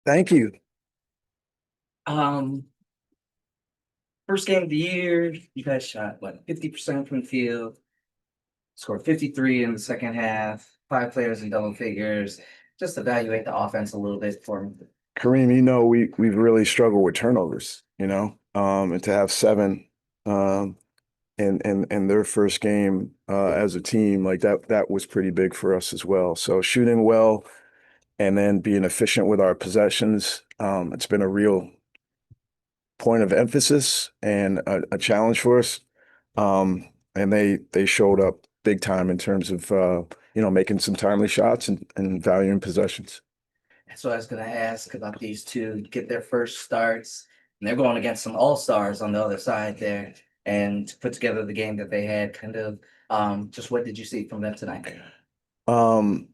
Thank you. Um, First game of the year, you guys shot what, 50% from the field, scored 53 in the second half, five players in double figures. Just evaluate the offense a little bit for me. Kareem, we've really struggled with turnovers, and to have seven in their first game as a team, like that was pretty big for us as well. So shooting well and then being efficient with our possessions, it's been a real point of emphasis and a challenge for us. And they showed up big time in terms of making some timely shots and valuing possessions. So I was going to ask about these two get their first starts, and they're going against some all-stars on the other side there, and to put together the game that they had, kind of just what did you see from them tonight? Um,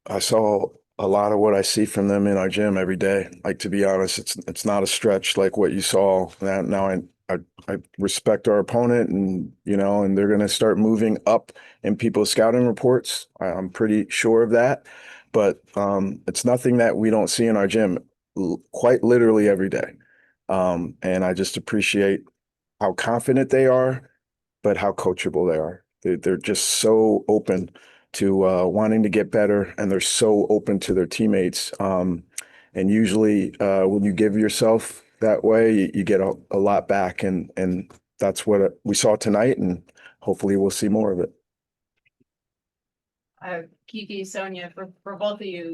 I saw a lot of what I see from them in our gym every day. Like, to be honest, it's not a stretch like what you saw. Now I respect our opponent, and they're going to start moving up in people's scouting reports. I'm pretty sure of that. But it's nothing that we don't see in our gym quite literally every day. And I just appreciate how confident they are, but how coachable they are. They're just so open to wanting to get better, and they're so open to their teammates. And usually, when you give yourself that way, you get a lot back, and that's what we saw tonight, and hopefully, we'll see more of it. Kiki, Sonia, for both of you,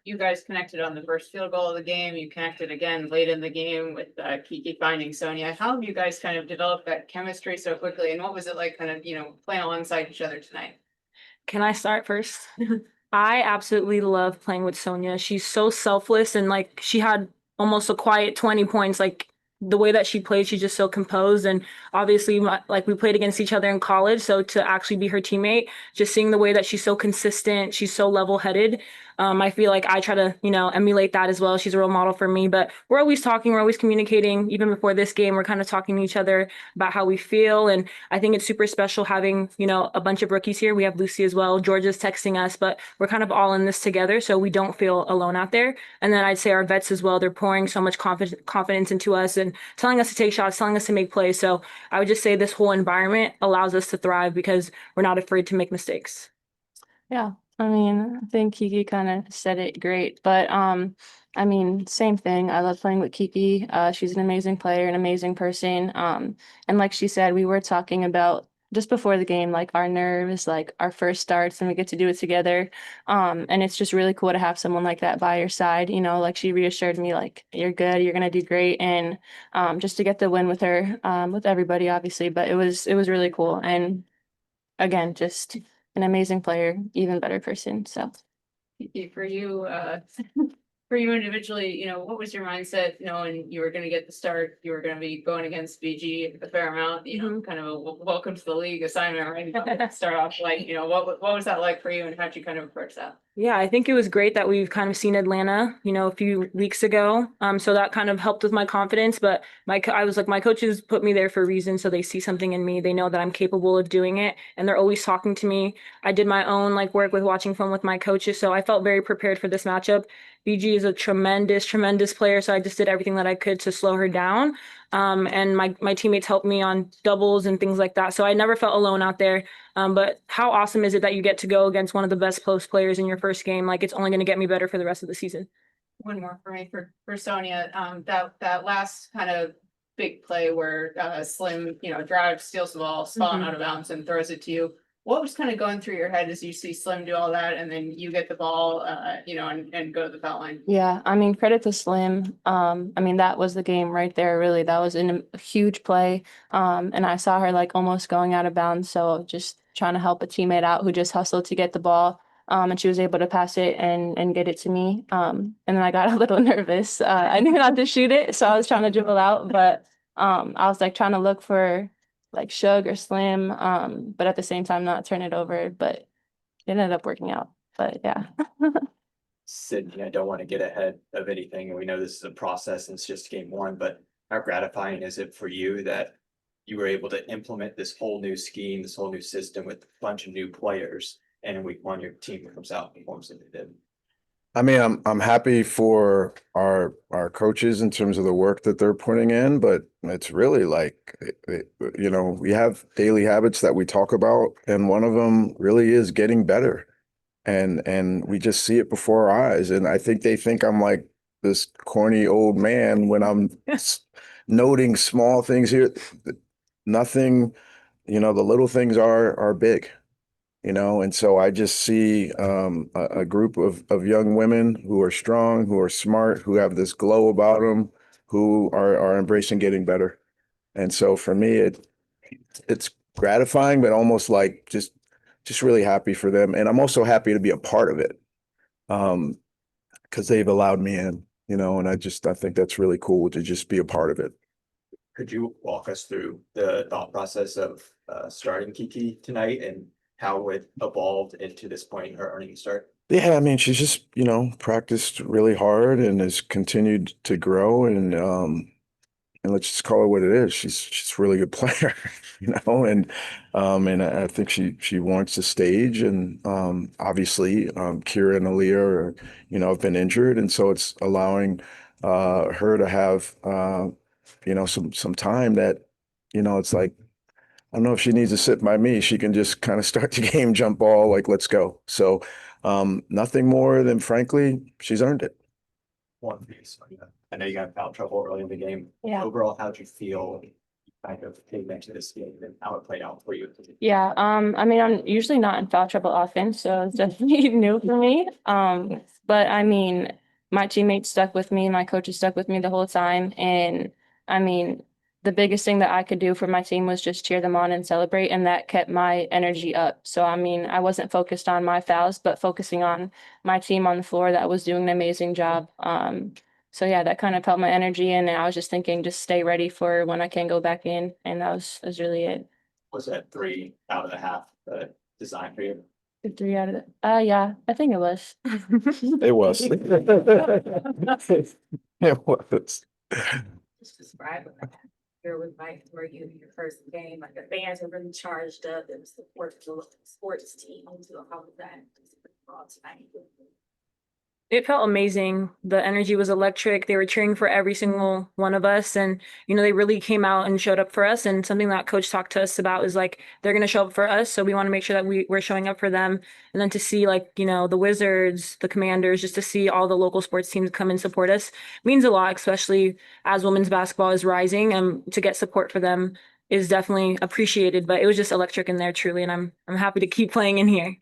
you guys connected on the first field goal of the game. You connected again late in the game with Kiki finding Sonia. How have you guys kind of developed that chemistry so quickly? And what was it like kind of, playing alongside each other tonight? Can I start first? I absolutely love playing with Sonia. She's so selfless and like she had almost a quiet 20 points. Like the way that she plays, she's just so composed. And obviously, like we played against each other in college. So to actually be her teammate, just seeing the way that she's so consistent, she's so level-headed. I feel like I try to, emulate that as well. She's a role model for me, but we're always talking, we're always communicating. Even before this game, we're kind of talking to each other about how we feel. And I think it's super special having, a bunch of rookies here. We have Lucy as well. Georgia's texting us, but we're kind of all in this together, so we don't feel alone out there. And then I'd say our vets as well. They're pouring so much confidence into us and telling us to take shots, telling us to make plays. So I would just say this whole environment allows us to thrive because we're not afraid to make mistakes. Yeah, I think Kiki kind of said it great, but same thing. I love playing with Kiki. She's an amazing player, an amazing person. And like she said, we were talking about just before the game, like our nerves, like our first starts, and we get to do it together. And it's just really cool to have someone like that by your side. Like she reassured me, like you're good, you're gonna do great, and just to get the win with her, with everybody, obviously. But it was really cool, and again, just an amazing player, even better person. So Kiki, for you, for you individually, what was your mindset, knowing you were going to get the start, you were going to be going against BG a fair amount, kind of a welcome to the league assignment, right? Start off like, what was that like for you, and how'd you kind of approach that? Yeah, I think it was great that we've kind of seen Atlanta, a few weeks ago. So that kind of helped with my confidence. But I was like, my coaches put me there for a reason, so they see something in me. They know that I'm capable of doing it, and they're always talking to me. I did my own like work with watching film with my coaches, so I felt very prepared for this matchup. BG is a tremendous, tremendous player, so I just did everything that I could to slow her down. And my teammates helped me on doubles and things like that. So I never felt alone out there. But how awesome is it that you get to go against one of the best post players in your first game? Like it's only going to get me better for the rest of the season. One more for me for Sonia. That last kind of big play where Slim, drives, steals the ball, falling out of bounds, and throws it to you. What was kind of going through your head as you see Slim do all that, and then you get the ball, and go to the foul line? yeah, credit to Slim. That was the game right there, really. That was a huge play. And I saw her like almost going out of bounds. So just trying to help a teammate out who just hustled to get the ball. And she was able to pass it and get it to me. And then I got a little nervous. I knew not to shoot it, so I was trying to dribble out, but I was like trying to look for like Sug or Slim, but at the same time not turn it over. But it ended up working out. But yeah. Sydney, I don't want to get ahead of anything, and we know this is a process and it's just game one, but how gratifying is it for you that you were able to implement this whole new scheme, this whole new system with a bunch of new players, and in week one, your team comes out and performs like they did? I mean, I'm happy for our coaches in terms of the work that they're putting in, but it's really like, we have daily habits that we talk about, and one of them really is getting better. And we just see it before our eyes. And I think they think I'm like this corny old man when I'm noting small things here. Nothing, the little things are big. And so I just see a group of young women who are strong, who are smart, who have this glow about them, who are embracing getting better. And so for me, it's gratifying, but almost like just really happy for them. And I'm also happy to be a part of it, because they've allowed me in, and I think that's really cool to just be a part of it. Could you walk us through the thought process of starting Kiki tonight and how it evolved into this point in her earning start? Yeah, I mean, she's just, practiced really hard and has continued to grow, and let's just call it what it is. She's a really good player, and I think she wants the stage, and obviously Kira and Aaliyah are, have been injured, and so it's allowing her to have some time that, it's like, I don't know if she needs to sit by me. She can just kind of start the game, jump ball, like, let's go. So nothing more than, frankly, she's earned it. One piece. I know you got in foul trouble early in the game. Yeah. Overall, how'd you feel kind of came into this game and how it played out for you? Yeah, I mean, I'm usually not in foul trouble often, so it's definitely new for me. But I mean, my teammates stuck with me, my coaches stuck with me the whole time, and I mean, the biggest thing that I could do for my team was just cheer them on and celebrate, and that kept my energy up. So I mean, I wasn't focused on my fouls, but focusing on my team on the floor that was doing an amazing job. So yeah, that kind of helped my energy, and I was just thinking, just stay ready for when I can go back in, and that was really it. Was that 3 out of the half design for you? 3 out of the, yeah, I think it was. It was. It was. Just describe what here was like for you your first game, like the fans were really charged up, there was support for the sports team to all of that tonight. It felt amazing. The energy was electric. They were cheering for every single one of us. And, they really came out and showed up for us. And something that coach talked to us about is like, they're going to show up for us. So we want to make sure that we're showing up for them. And then to see like, the Wizards, the Commanders, just to see all the local sports teams come and support us means a lot, especially as women's basketball is rising, and to get support for them is definitely appreciated. But it was just electric in there truly. And I'm happy to keep playing in here.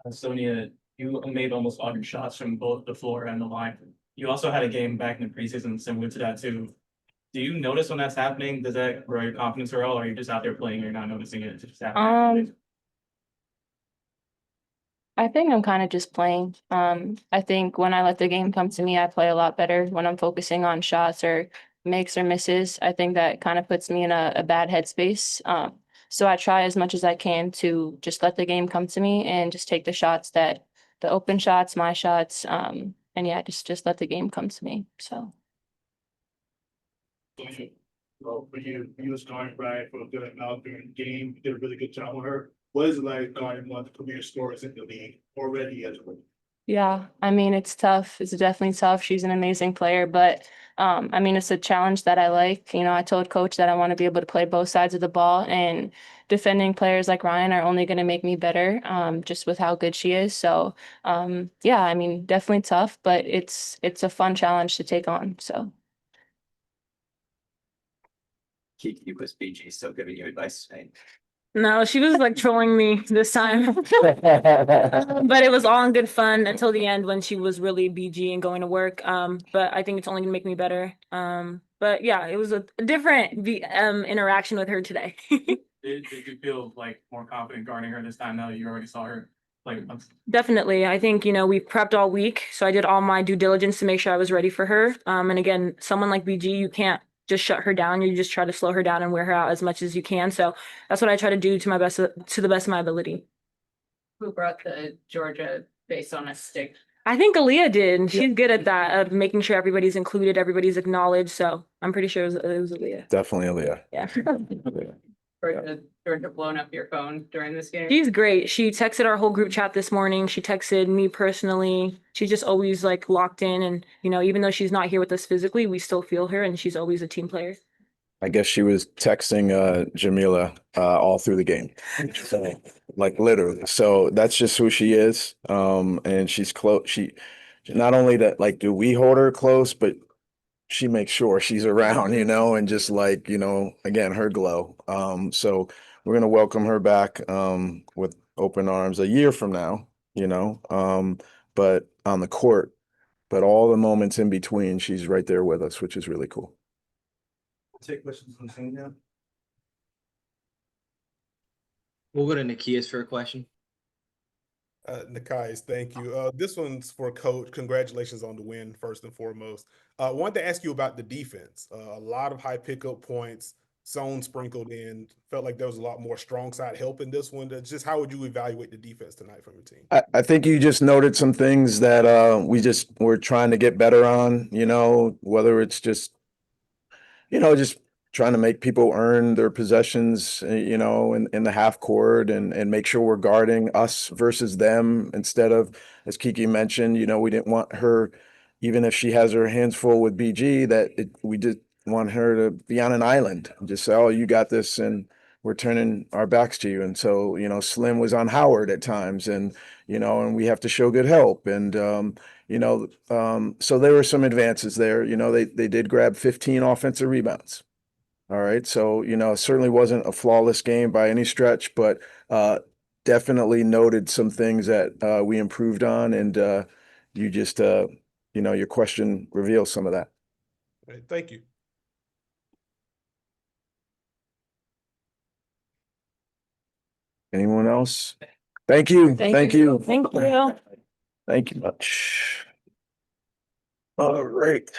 Sonia, you made almost all your shots from both the floor and the line. You also had a game back in the preseason similar to that too. Do you notice when that's happening? Does that grow your confidence at all? Or are you just out there playing, you're not noticing it? It's just happening? I think I'm kind of just playing. I think when I let the game come to me, I play a lot better when I'm focusing on shots or makes or misses. I think that kind of puts me in a bad headspace. So I try as much as I can to just let the game come to me and just take the open shots, my shots, and yeah, just let the game come to me. So. Well, for you was guarding Brian for a good amount during the game. You did a really good job with her. What is it like guarding one of the premier scorers in the league already as well? Yeah, I mean, it's tough. It's definitely tough. She's an amazing player, but I mean, it's a challenge that I like. I told coach that I want to be able to play both sides of the ball, and defending players like Ryan are only going to make me better, just with how good she is. So, yeah, I mean, definitely tough, but it's a fun challenge to take on. So. Kiki was BG still giving you advice, right? No, she was like trolling me this time. But it was all in good fun until the end when she was really BG and going to work. But I think it's only gonna make me better. But yeah, it was a different interaction with her today. Did you feel like more confident guarding her this time now that you already saw her play? Definitely. I think, we prepped all week. So I did all my due diligence to make sure I was ready for her. And again, someone like BG, you can't just shut her down. You just try to slow her down and wear her out as much as you can. So that's what I try to do to the best of my ability. Who brought the Georgia base on a stick? I think Aaliyah did. And she's good at that, of making sure everybody's included, everybody's acknowledged. So I'm pretty sure it was Aaliyah. Definitely Aaliyah. Yeah. Or to blown up your phone during this game? She's great. She texted our whole group chat this morning. She texted me personally. She's just always like locked in, and even though she's not here with us physically, we still feel her, and she's always a team player. I guess she was texting Jamila all through the game. So, like literally. So that's just who she is. And she's close. She not only that, like, do we hold her close, but she makes sure she's around, and just like, again, her glow. So we're gonna welcome her back with open arms a year from now, but on the court, but all the moments in between, she's right there with us, which is really cool. Take questions from the scene now. We'll go to Nikias for a question. Nikias, thank you. This one's for Coach. Congratulations on the win, first and foremost. Wanted to ask you about the defense. A lot of high pickup points, zone sprinkled in. Felt like there was a lot more strong side help in this one. Just how would you evaluate the defense tonight from your team? I think you just noted some things that we're trying to get better on, whether it's just trying to make people earn their possessions, in the half court and make sure we're guarding us versus them instead of, as Kiki mentioned, we didn't want her, even if she has her hands full with BG, we did want her to be on an island and just say, oh, you got this, and we're turning our backs to you. And so, Slim was on Howard at times, and we have to show good help. And so there were some advances there. They did grab 15 offensive rebounds. All right. So, it certainly wasn't a flawless game by any stretch, but definitely noted some things that we improved on. And you just, your question reveals some of that. Right, thank you. Anyone else? Thank you. Thank you. Thank you. Thank you much. All right.